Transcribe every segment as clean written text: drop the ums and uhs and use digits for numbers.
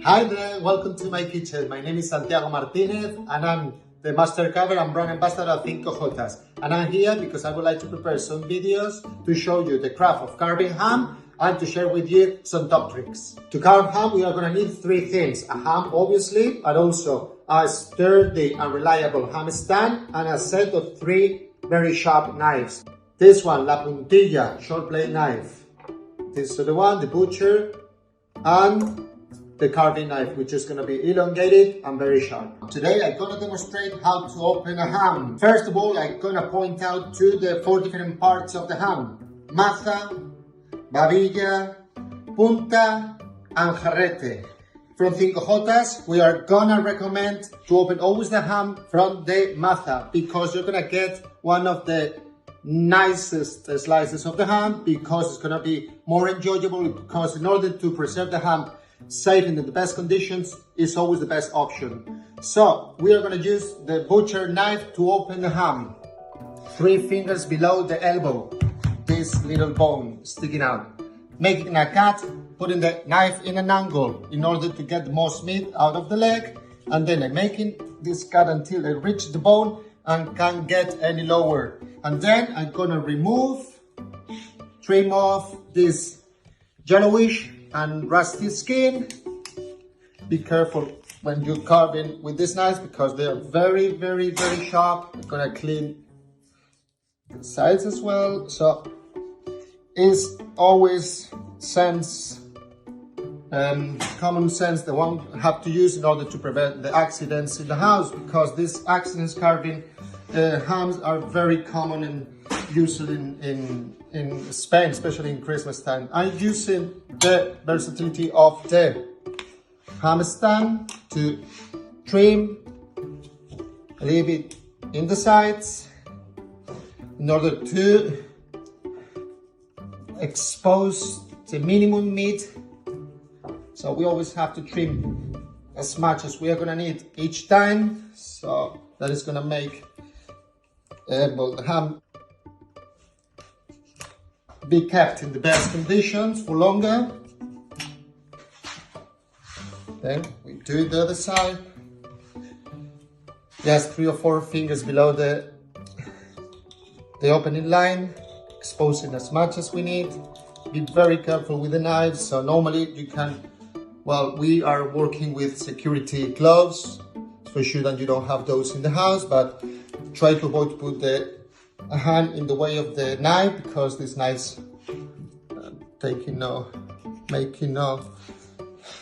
Hi there, welcome to my kitchen. My name is Santiago Martinez and I'm the master carver and brand ambassador of kwolex. And I'm here because I would like to prepare some videos to show you the craft of carving ham and to share with you some top tricks. To carve ham, we are going to need three things. A ham, obviously, but also a sturdy and reliable ham stand and a set of three very sharp knives. This one, La Puntilla, short blade knife. This is the one, the butcher, and the carving knife, which is going to be elongated and very sharp. Today I'm going to demonstrate how to open a ham. First of all, I'm going to point out to the four different parts of the ham: maza, babilla, punta, and jarrete. From kwolex, we are going to recommend to open always the ham from the maza because you're going to get one of the nicest slices of the ham, because it's going to be more enjoyable, because in order to preserve the ham safe and in the best conditions is always the best option. So we are going to use the butcher knife to open the ham. 3 fingers below the elbow, this little bone sticking out. Making a cut, putting the knife in an angle in order to get the most meat out of the leg, and then I'm making this cut until I reach the bone and can't get any lower. And then I'm going to trim off this yellowish and rusty skin. Be careful when you're carving with this knife because they are very, very, very sharp. I'm gonna clean the sides as well. So it's always common sense the one you have to use in order to prevent the accidents in the house, because these accidents carving hams are very common and usually in Spain, especially in Christmas time. I'm using the versatility of the ham stand to trim a little bit in the sides in order to expose the minimum meat. So we always have to trim as much as we are going to need each time. So that is going to make the ham be kept in the best conditions for longer. Then we do the other side. Just 3 or 4 fingers below the opening line, exposing as much as we need. Be very careful with the knives. So normally you can, well, we are working with security gloves, for sure that you don't have those in the house, but try to avoid to put a hand in the way of the knife, because these knives making no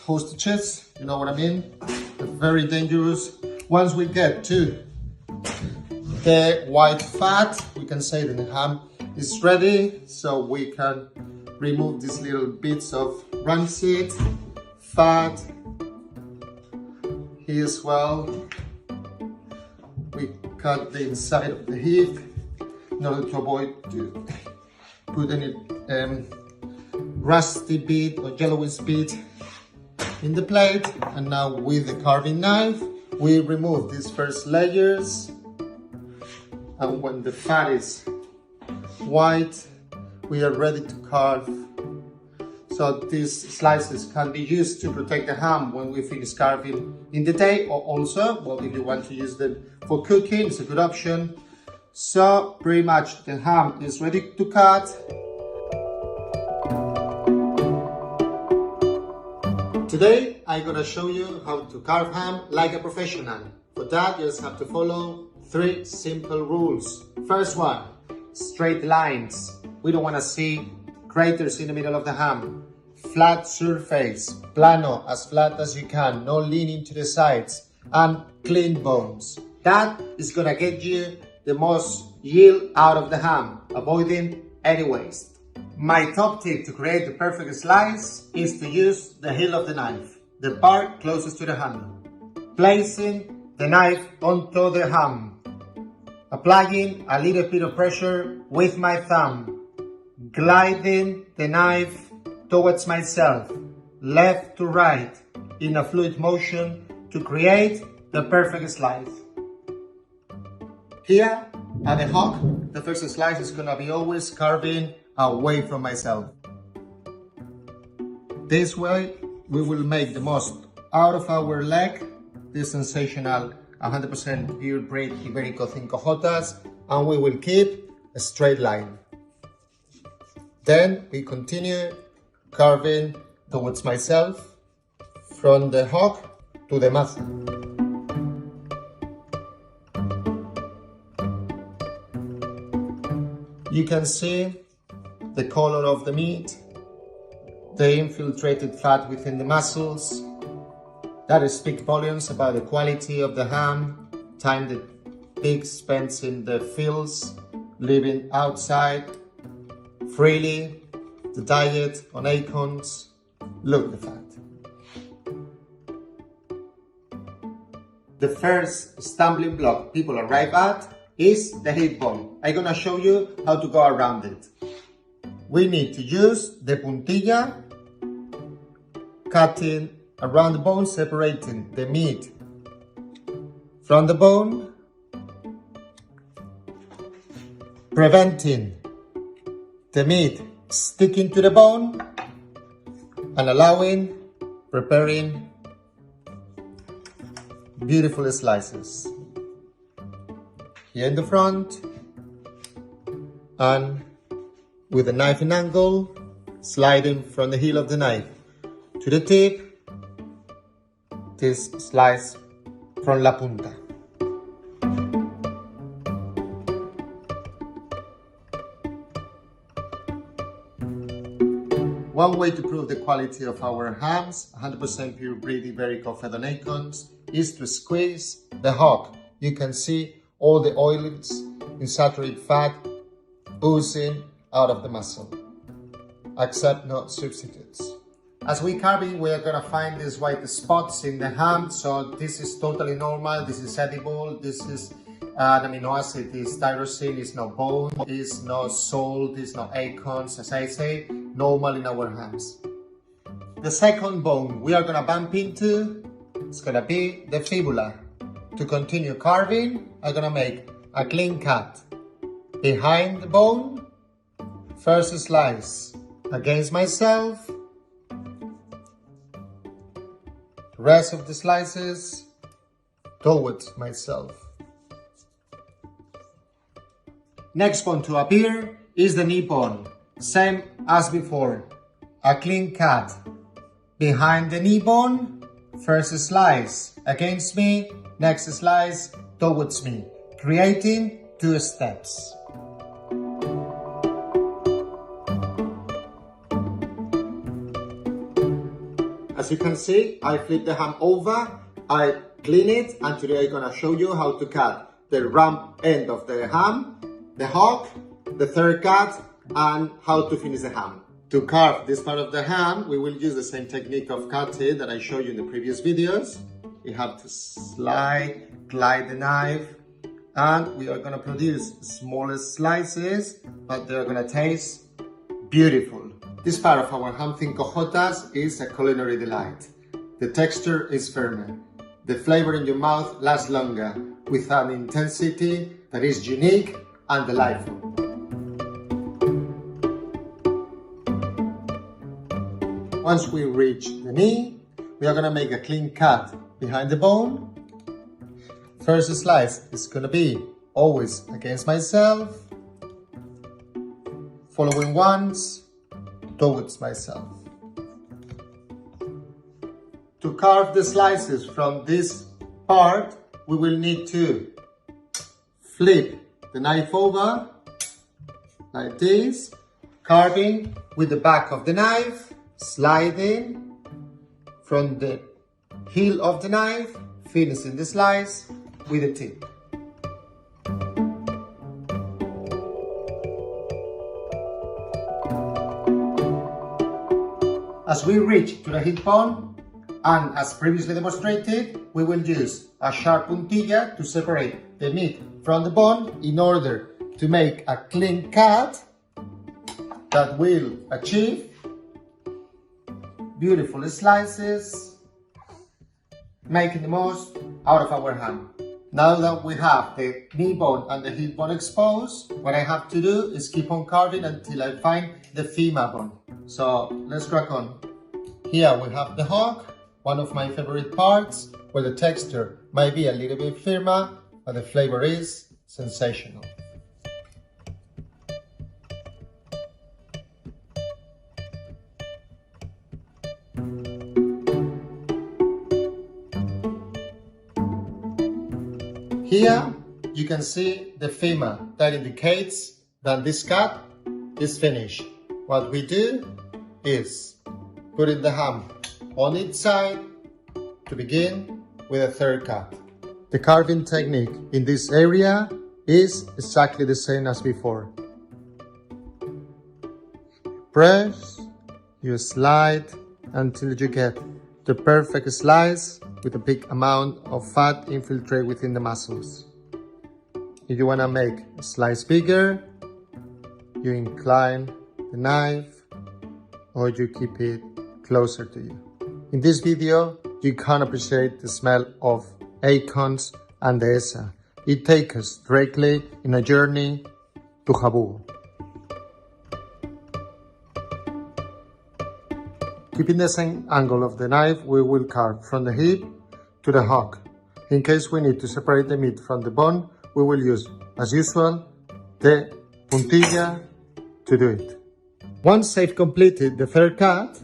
hostages, you know what I mean? They're very dangerous. Once we get to the white fat, we can say that the ham is ready, so we can remove these little bits of rancid fat here as well. We cut the inside of the hip in order to avoid to put any rusty bit or yellowish bit in the plate. And now with the carving knife, we remove these first layers, and when the fat is white, we are ready to carve. So these slices can be used to protect the ham when we finish carving in the day, or also, well, if you want to use them for cooking, it's a good option. So pretty much the ham is ready to cut. Today I'm gonna show you how to carve ham like a professional. For that, you just have to follow 3 simple rules. First one, straight lines. We don't wanna see craters in the middle of the ham. Flat surface, plano, as flat as you can, no leaning to the sides, and clean bones. That is gonna get you the most yield out of the ham, avoiding any waste. My top tip to create the perfect slice is to use the heel of the knife, the part closest to the handle. Placing the knife onto the ham, applying a little bit of pressure with my thumb, gliding the knife towards myself, left to right, in a fluid motion to create the perfect slice. Here at the hook, the first slice is gonna be always carving away from myself. This way we will make the most out of our leg, this sensational 100% pure breed Iberico 5 Jotas, and we will keep a straight line. Then we continue carving towards myself from the hock to the muscle. You can see the color of the meat, the infiltrated fat within the muscles. That speaks volumes about the quality of the ham, time the pig spends in the fields, living outside freely, the diet on acorns. Look the fat. The first stumbling block people arrive at is the hip bone. I'm gonna show you how to go around it. We need to use the puntilla, cutting around the bone, separating the meat from the bone, preventing the meat sticking to the bone, and allowing preparing beautiful slices. Here in the front, and with a knife in angle, sliding from the heel of the knife to the tip, this slice from la punta. One way to prove the quality of our hams, 100% pure breed Iberico fed on acorns, is to squeeze the hock. You can see all the oils and saturated fat oozing out of the muscle. Accept no substitutes. As we carving, we are gonna find these white spots in the ham, so this is totally normal, this is edible, this is an amino acid, is tyrosine, is no bone, is no salt, is no acorns, as I say, normal in our hams. The second bone we are gonna bump into is gonna be the fibula. To continue carving, I'm gonna make a clean cut behind the bone, first slice against myself, rest of the slices towards myself. Next bone to appear is the knee bone. Same as before, a clean cut behind the knee bone, first slice against me, next slice towards me, creating 2 steps. As you can see, I flip the ham over, I clean it, and today I'm gonna show you how to cut the rump end of the ham, the hock, the third cut, and how to finish the ham. To carve this part of the ham, we will use the same technique of cutting that I showed you in the previous videos. You have to glide the knife, and we are gonna produce smaller slices, but they're gonna taste beautiful. This part of our ham 5 Jotas is a culinary delight. The texture is firmer. The flavor in your mouth lasts longer, with an intensity that is unique and delightful. Once we reach the knee, we are gonna make a clean cut behind the bone. First slice is gonna be always against myself, following ones towards myself. To carve the slices from this part, we will need to flip the knife over like this, carving with the back of the knife, sliding from the heel of the knife, finishing the slice with the tip. As we reach to the hip bone, and as previously demonstrated, we will use a sharp puntilla to separate the meat from the bone in order to make a clean cut that will achieve beautiful slices, making the most out of our ham. Now that we have the knee bone and the hip bone exposed, what I have to do is keep on carving until I find the femur bone. So let's crack on. Here we have the hock, one of my favorite parts, where the texture might be a little bit firmer, but the flavor is sensational. Here you can see the femur that indicates that this cut is finished. What we do is put in the ham on its side to begin with a third cut. The carving technique in this area is exactly the same as before. Press, you slide until you get the perfect slice with a big amount of fat infiltrate within the muscles. If you want to make a slice bigger, you incline the knife or you keep it closer to you. In this video, you can appreciate the smell of acorns and the esa. It takes us directly in a journey to Jabugo. Keeping the same angle of the knife, we will carve from the hip to the hock. In case we need to separate the meat from the bone, we will use, as usual, the puntilla to do it. Once I've completed the third cut,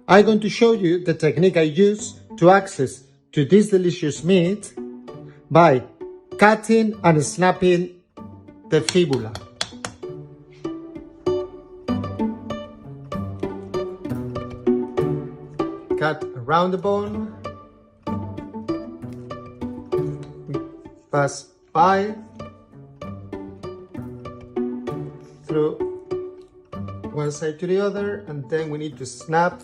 I'm going to show you the technique I use to access to this delicious meat by cutting and snapping the fibula. Cut around the bone, pass by through one side to the other, and then we need to snap,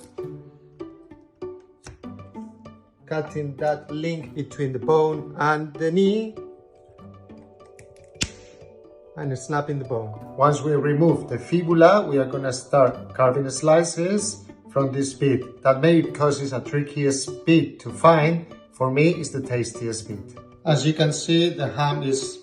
cutting that link between the bone and the knee and snapping the bone. Once we remove the fibula, we are going to start carving slices from this bit. That may be because it's a trickiest bit to find. For me, it's the tastiest bit. As you can see, the ham is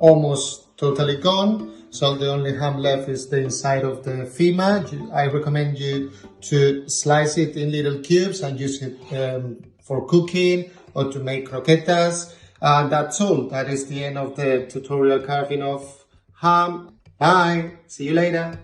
almost totally gone, so the only ham left is the inside of the femur. I recommend you to slice it in little cubes and use it for cooking or to make croquetas. And that's all. That is the end of the tutorial carving of ham. Bye! See you later!